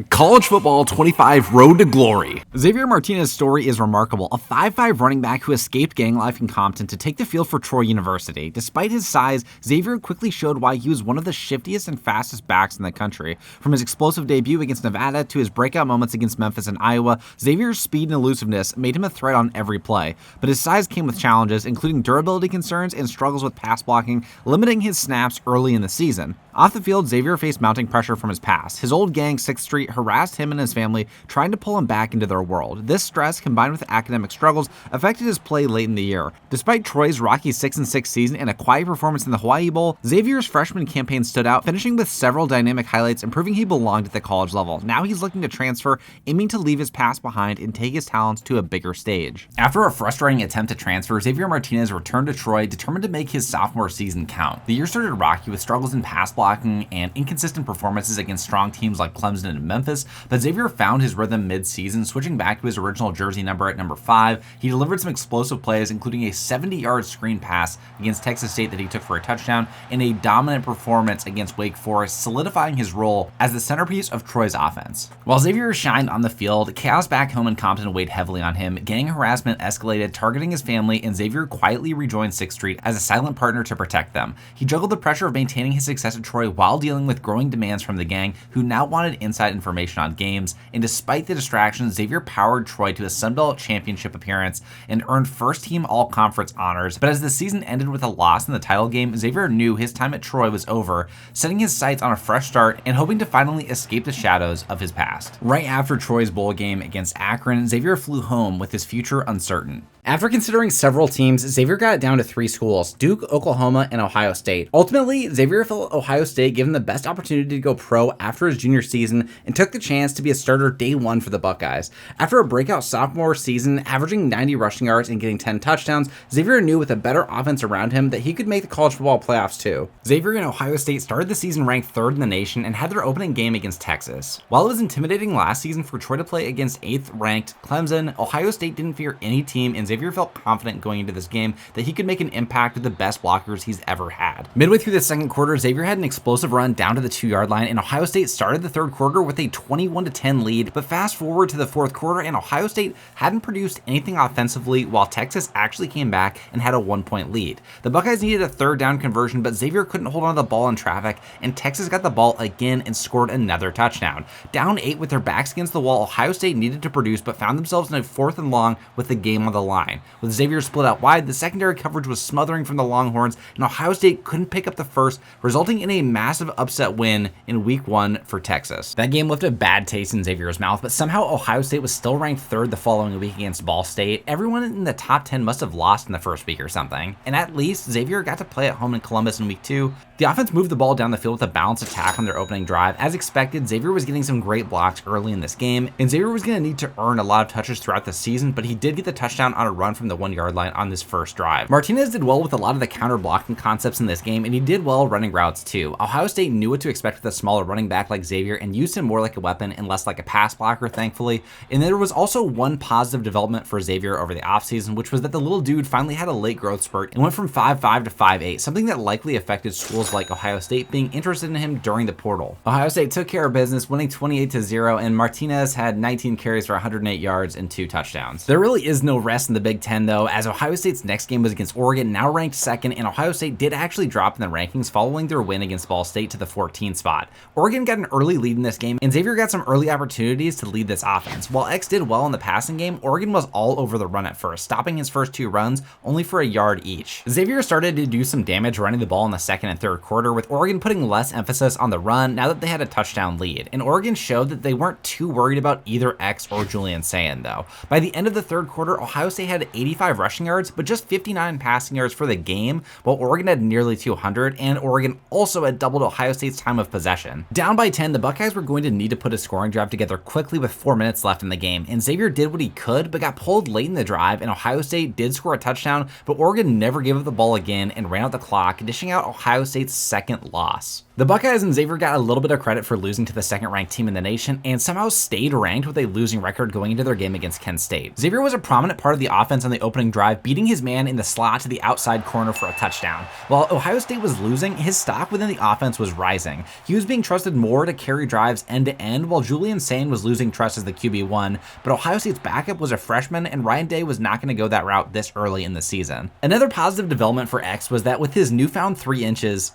College Football 25 Road to Glory. Xavier Martinez's story is remarkable, a 5'5 running back who escaped gang life in Compton to take the field for Troy University. Despite his size, Xavier quickly showed why he was one of the shiftiest and fastest backs in the country. From his explosive debut against Nevada to his breakout moments against Memphis and Iowa, Xavier's speed and elusiveness made him a threat on every play. But his size came with challenges, including durability concerns and struggles with pass blocking, limiting his snaps early in the season. Off the field, Xavier faced mounting pressure from his past. His old gang, 6th Street, harassed him and his family, trying to pull him back into their world. This stress, combined with academic struggles, affected his play late in the year. Despite Troy's rocky 6-6 season and a quiet performance in the Hawaii Bowl, Xavier's freshman campaign stood out, finishing with several dynamic highlights and proving he belonged at the college level. Now he's looking to transfer, aiming to leave his past behind and take his talents to a bigger stage. After a frustrating attempt to transfer, Xavier Martinez returned to Troy, determined to make his sophomore season count. The year started rocky with struggles in pass blocking and inconsistent performances against strong teams like Clemson and Memphis, but Xavier found his rhythm mid-season, switching back to his original jersey number at number 5. He delivered some explosive plays, including a 70-yard screen pass against Texas State that he took for a touchdown, and a dominant performance against Wake Forest, solidifying his role as the centerpiece of Troy's offense. While Xavier shined on the field, chaos back home in Compton weighed heavily on him. Gang harassment escalated, targeting his family, and Xavier quietly rejoined 6th Street as a silent partner to protect them. He juggled the pressure of maintaining his success at Troy while dealing with growing demands from the gang, who now wanted inside information on games. And despite the distractions, Xavier powered Troy to a Sun Belt championship appearance and earned first-team all-conference honors. But as the season ended with a loss in the title game, Xavier knew his time at Troy was over, setting his sights on a fresh start and hoping to finally escape the shadows of his past. Right after Troy's bowl game against Akron, Xavier flew home with his future uncertain. After considering several teams, Xavier got it down to 3 schools: Duke, Oklahoma, and Ohio State. Ultimately, Xavier felt Ohio State gave him the best opportunity to go pro after his junior season and took the chance to be a starter day 1 for the Buckeyes. After a breakout sophomore season, averaging 90 rushing yards and getting 10 touchdowns, Xavier knew with a better offense around him that he could make the college football playoffs too. Xavier and Ohio State started the season ranked 3rd in the nation and had their opening game against Texas. While it was intimidating last season for Troy to play against 8th ranked Clemson, Ohio State didn't fear any team, and Xavier felt confident going into this game that he could make an impact with the best blockers he's ever had. Midway through the second quarter, Xavier had an explosive run down to the 2-yard line, and Ohio State started the third quarter with a 21-10 lead. But fast forward to the fourth quarter, and Ohio State hadn't produced anything offensively, while Texas actually came back and had a 1-point lead. The Buckeyes needed a 3rd down conversion, but Xavier couldn't hold on to the ball in traffic, and Texas got the ball again and scored another touchdown. Down 8 with their backs against the wall, Ohio State needed to produce, but found themselves in a 4th and long with the game on the line. With Xavier split out wide, the secondary coverage was smothering from the Longhorns, and Ohio State couldn't pick up the first, resulting in a massive upset win in week 1 for Texas. That game left a bad taste in Xavier's mouth, but somehow Ohio State was still ranked 3rd the following week against Ball State. Everyone in the top 10 must have lost in the first week or something. And at least Xavier got to play at home in Columbus in week 2. The offense moved the ball down the field with a balanced attack on their opening drive. As expected, Xavier was getting some great blocks early in this game, and Xavier was going to need to earn a lot of touches throughout the season, but he did get the touchdown on a run from the 1-yard line on this first drive. Martinez did well with a lot of the counter blocking concepts in this game, and he did well running routes too. Ohio State knew what to expect with a smaller running back like Xavier and used him more like a weapon and less like a pass blocker, thankfully. And there was also one positive development for Xavier over the offseason, which was that the little dude finally had a late growth spurt and went from 5'5 to 5'8, something that likely affected schools like Ohio State being interested in him during the portal. Ohio State took care of business, winning 28-0, and Martinez had 19 carries for 108 yards and 2 touchdowns. There really is no rest in the Big Ten though, as Ohio State's next game was against Oregon, now ranked 2nd, and Ohio State did actually drop in the rankings following their win against Ball State to the 14th spot. Oregon got an early lead in this game, and Xavier got some early opportunities to lead this offense. While X did well in the passing game, Oregon was all over the run at first, stopping his first 2 runs only for a yard each. Xavier started to do some damage running the ball in the second and third quarter, with Oregon putting less emphasis on the run now that they had a touchdown lead. And Oregon showed that they weren't too worried about either X or Julian Sayin though. By the end of the third quarter, Ohio State had 85 rushing yards, but just 59 passing yards for the game, while Oregon had nearly 200, and Oregon also had doubled Ohio State's time of possession. Down by 10, the Buckeyes were going to need to put a scoring drive together quickly with 4 minutes left in the game, and Xavier did what he could, but got pulled late in the drive, and Ohio State did score a touchdown, but Oregon never gave up the ball again and ran out the clock, dishing out Ohio State's second loss. The Buckeyes and Xavier got a little bit of credit for losing to the second-ranked team in the nation and somehow stayed ranked with a losing record going into their game against Kent State. Xavier was a prominent part of the offense on the opening drive, beating his man in the slot to the outside corner for a touchdown. While Ohio State was losing, his stock within the offense was rising. He was being trusted more to carry drives end-to-end, while Julian Sain was losing trust as the QB1, but Ohio State's backup was a freshman, and Ryan Day was not going to go that route this early in the season. Another positive development for X was that with his newfound 3 inches,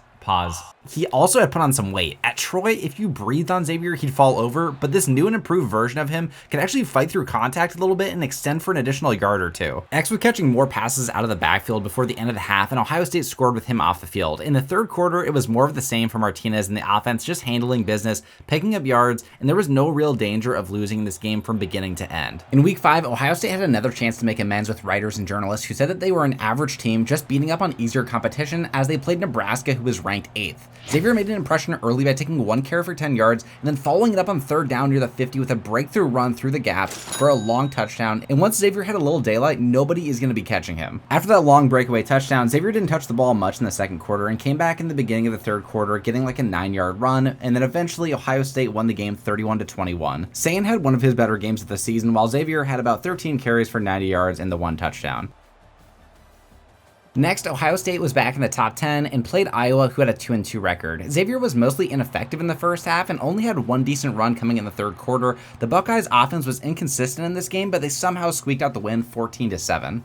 he also had put on some weight. At Troy, if you breathed on Xavier, he'd fall over, but this new and improved version of him could actually fight through contact a little bit and extend for an additional yard or two. X was catching more passes out of the backfield before the end of the half, and Ohio State scored with him off the field. In the third quarter, it was more of the same for Martinez and the offense, just handling business, picking up yards, and there was no real danger of losing this game from beginning to end. In week 5, Ohio State had another chance to make amends with writers and journalists who said that they were an average team just beating up on easier competition as they played Nebraska, who was ranked 8th. Xavier made an impression early by taking 1 carry for 10 yards and then following it up on third down near the 50 with a breakthrough run through the gap for a long touchdown. And once Xavier had a little daylight, nobody is going to be catching him. After that long breakaway touchdown, Xavier didn't touch the ball much in the second quarter and came back in the beginning of the third quarter, getting like a 9-yard run. And then eventually Ohio State won the game 31-21. Sain had one of his better games of the season, while Xavier had about 13 carries for 90 yards and the 1 touchdown. Next, Ohio State was back in the top 10 and played Iowa, who had a 2-2 record. Xavier was mostly ineffective in the first half and only had 1 decent run coming in the third quarter. The Buckeyes' offense was inconsistent in this game, but they somehow squeaked out the win 14-7.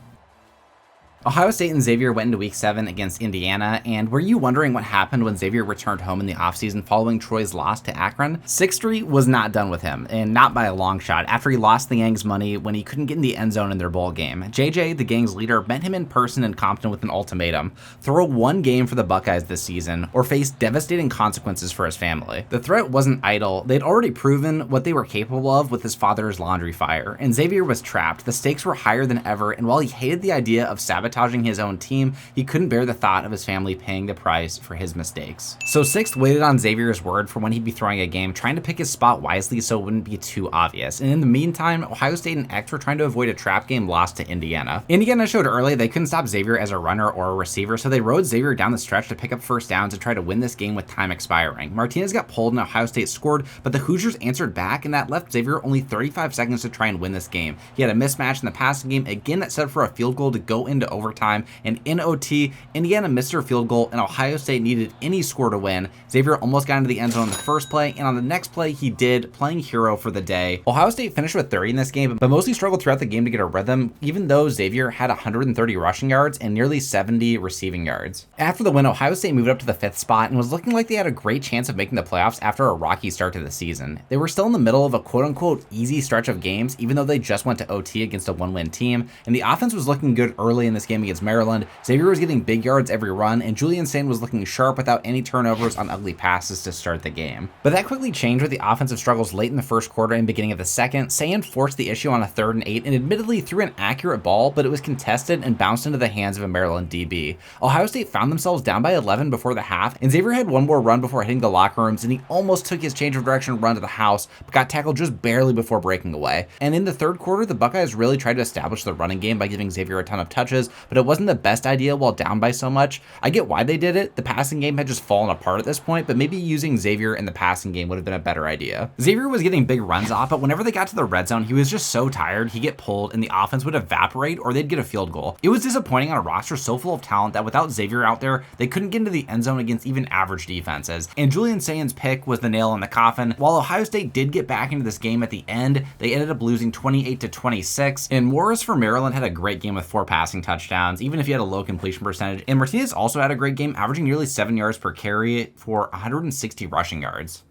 Ohio State and Xavier went into week 7 against Indiana, and were you wondering what happened when Xavier returned home in the offseason following Troy's loss to Akron? Sixth Street was not done with him, and not by a long shot, after he lost the gang's money when he couldn't get in the end zone in their bowl game. JJ, the gang's leader, met him in person in Compton with an ultimatum: throw 1 game for the Buckeyes this season, or face devastating consequences for his family. The threat wasn't idle. They'd already proven what they were capable of with his father's laundry fire, and Xavier was trapped. The stakes were higher than ever, and while he hated the idea of sabotaging his own team, he couldn't bear the thought of his family paying the price for his mistakes. So Sixth waited on Xavier's word for when he'd be throwing a game, trying to pick his spot wisely so it wouldn't be too obvious. And in the meantime, Ohio State and X were trying to avoid a trap game loss to Indiana. Indiana showed early they couldn't stop Xavier as a runner or a receiver, so they rode Xavier down the stretch to pick up first downs and try to win this game with time expiring. Martinez got pulled and Ohio State scored, but the Hoosiers answered back, and that left Xavier only 35 seconds to try and win this game. He had a mismatch in the passing game, again that set up for a field goal to go into overtime, and in OT, Indiana missed their field goal and Ohio State needed any score to win. Xavier almost got into the end zone on the first play, and on the next play he did, playing hero for the day. Ohio State finished with 30 in this game, but mostly struggled throughout the game to get a rhythm, even though Xavier had 130 rushing yards and nearly 70 receiving yards. After the win, Ohio State moved up to the 5th spot and was looking like they had a great chance of making the playoffs after a rocky start to the season. They were still in the middle of a quote-unquote easy stretch of games, even though they just went to OT against a 1-win team, and the offense was looking good early in this game against Maryland. Xavier was getting big yards every run, and Julian Sain was looking sharp without any turnovers on ugly passes to start the game. But that quickly changed with the offensive struggles late in the first quarter and beginning of the second. Sain forced the issue on a 3rd and 8 and admittedly threw an accurate ball, but it was contested and bounced into the hands of a Maryland DB. Ohio State found themselves down by 11 before the half, and Xavier had one more run before hitting the locker rooms, and he almost took his change of direction run to the house, but got tackled just barely before breaking away. And in the third quarter, the Buckeyes really tried to establish the running game by giving Xavier a ton of touches, but it wasn't the best idea while down by so much. I get why they did it. The passing game had just fallen apart at this point, but maybe using Xavier in the passing game would have been a better idea. Xavier was getting big runs off, but whenever they got to the red zone, he was just so tired, he'd get pulled and the offense would evaporate or they'd get a field goal. It was disappointing on a roster so full of talent that without Xavier out there, they couldn't get into the end zone against even average defenses. And Julian Sain's pick was the nail in the coffin. While Ohio State did get back into this game at the end, they ended up losing 28-26. And Morris for Maryland had a great game with 4 passing touchdowns, even if he had a low completion percentage. And Martinez also had a great game, averaging nearly 7 yards per carry for 160 rushing yards.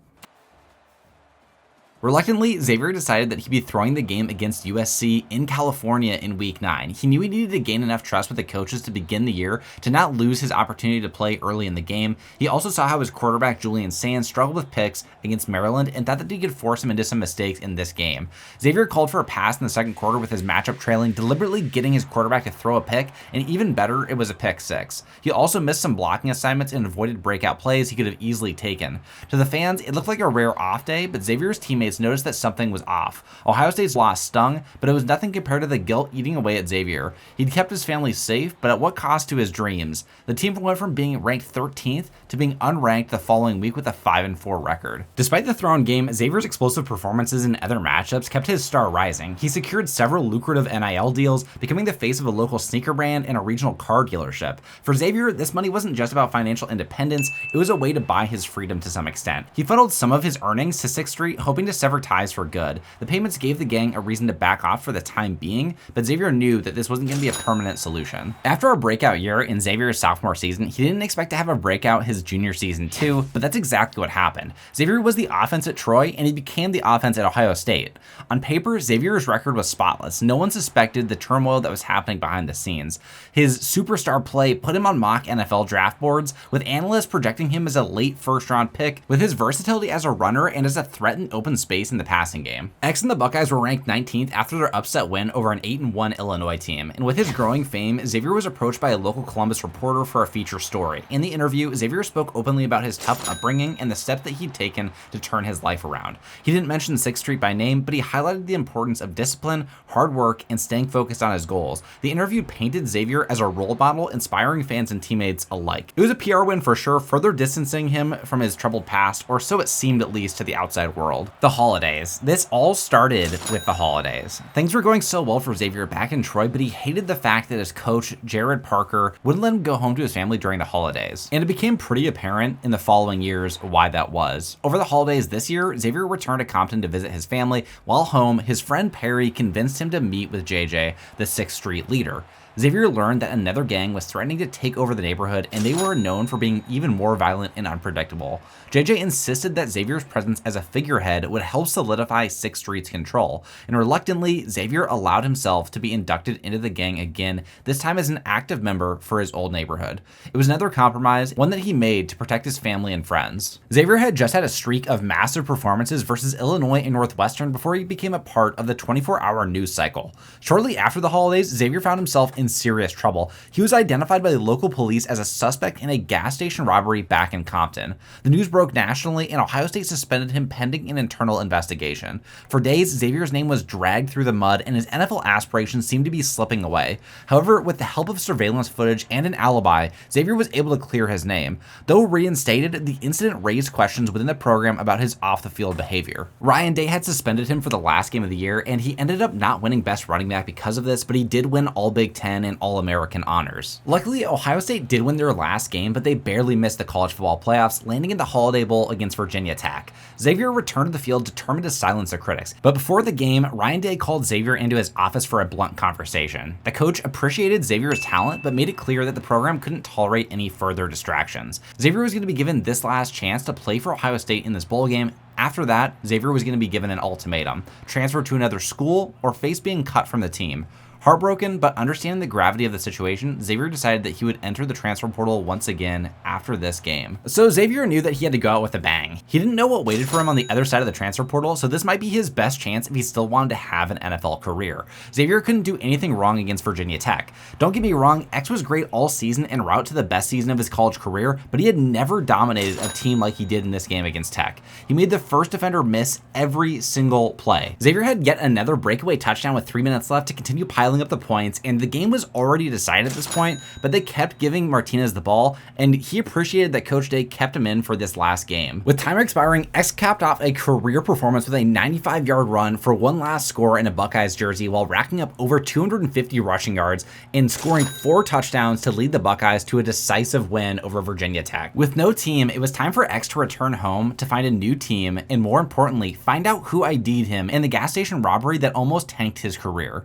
Reluctantly, Xavier decided that he'd be throwing the game against USC in California in week 9. He knew he needed to gain enough trust with the coaches to begin the year to not lose his opportunity to play early in the game. He also saw how his quarterback Julian Sain struggled with picks against Maryland and thought that he could force him into some mistakes in this game. Xavier called for a pass in the second quarter with his matchup trailing, deliberately getting his quarterback to throw a pick, and even better, it was a pick 6. He also missed some blocking assignments and avoided breakout plays he could have easily taken. To the fans, it looked like a rare off day, but Xavier's teammates teammates noticed that something was off. Ohio State's loss stung, but it was nothing compared to the guilt eating away at Xavier. He'd kept his family safe, but at what cost to his dreams? The team went from being ranked 13th to being unranked the following week with a 5-4 record. Despite the thrown game, Xavier's explosive performances in other matchups kept his star rising. He secured several lucrative NIL deals, becoming the face of a local sneaker brand and a regional car dealership. For Xavier, this money wasn't just about financial independence, it was a way to buy his freedom to some extent. He funneled some of his earnings to 6th Street, hoping to sever ties for good. The payments gave the gang a reason to back off for the time being, but Xavier knew that this wasn't going to be a permanent solution. After a breakout year in Xavier's sophomore season, he didn't expect to have a breakout his junior season too, but that's exactly what happened. Xavier was the offense at Troy, and he became the offense at Ohio State. On paper, Xavier's record was spotless. No one suspected the turmoil that was happening behind the scenes. His superstar play put him on mock NFL draft boards, with analysts projecting him as a late first-round pick, with his versatility as a runner and as a threat in open space in the passing game. X and the Buckeyes were ranked 19th after their upset win over an 8-1 Illinois team, and with his growing fame, Xavier was approached by a local Columbus reporter for a feature story. In the interview, Xavier spoke openly about his tough upbringing and the steps that he'd taken to turn his life around. He didn't mention 6th Street by name, but he highlighted the importance of discipline, hard work, and staying focused on his goals. The interview painted Xavier as a role model, inspiring fans and teammates alike. It was a PR win for sure, further distancing him from his troubled past, or so it seemed at least to the outside world. The holidays. This all started with the holidays. Things were going so well for Xavier back in Troy, but he hated the fact that his coach, Jared Parker, wouldn't let him go home to his family during the holidays. And it became pretty apparent in the following years why that was. Over the holidays this year, Xavier returned to Compton to visit his family. While home, his friend Perry convinced him to meet with JJ, the 6th Street leader. Xavier learned that another gang was threatening to take over the neighborhood, and they were known for being even more violent and unpredictable. JJ insisted that Xavier's presence as a figurehead would help solidify 6th Street's control, and reluctantly, Xavier allowed himself to be inducted into the gang again, this time as an active member for his old neighborhood. It was another compromise, one that he made to protect his family and friends. Xavier had just had a streak of massive performances versus Illinois and Northwestern before he became a part of the 24-hour news cycle. Shortly after the holidays, Xavier found himself in serious trouble. He was identified by the local police as a suspect in a gas station robbery back in Compton. The news broke nationally, and Ohio State suspended him pending an internal investigation. For days, Xavier's name was dragged through the mud, and his NFL aspirations seemed to be slipping away. However, with the help of surveillance footage and an alibi, Xavier was able to clear his name. Though reinstated, the incident raised questions within the program about his off-the-field behavior. Ryan Day had suspended him for the last game of the year, and he ended up not winning Best Running Back because of this, but he did win All Big Ten and All-American honors. Luckily, Ohio State did win their last game, but they barely missed the college football playoffs, landing in the Holiday Bowl against Virginia Tech. Xavier returned to the field determined to silence the critics, but before the game, Ryan Day called Xavier into his office for a blunt conversation. The coach appreciated Xavier's talent, but made it clear that the program couldn't tolerate any further distractions. Xavier was going to be given this last chance to play for Ohio State in this bowl game. After that, Xavier was going to be given an ultimatum: transfer to another school or face being cut from the team. Heartbroken, but understanding the gravity of the situation, Xavier decided that he would enter the transfer portal once again after this game. So Xavier knew that he had to go out with a bang. He didn't know what waited for him on the other side of the transfer portal, so this might be his best chance if he still wanted to have an NFL career. Xavier couldn't do anything wrong against Virginia Tech. Don't get me wrong, X was great all season en route to the best season of his college career, but he had never dominated a team like he did in this game against Tech. He made the first defender miss every single play. Xavier had yet another breakaway touchdown with 3 minutes left to continue piling up the points, and the game was already decided at this point, but they kept giving Martinez the ball, and he appreciated that Coach Day kept him in for this last game. With time expiring, X capped off a career performance with a 95-yard run for one last score in a Buckeyes jersey while racking up over 250 rushing yards and scoring 4 touchdowns to lead the Buckeyes to a decisive win over Virginia Tech. With no team, it was time for X to return home to find a new team, and more importantly, find out who ID'd him in the gas station robbery that almost tanked his career.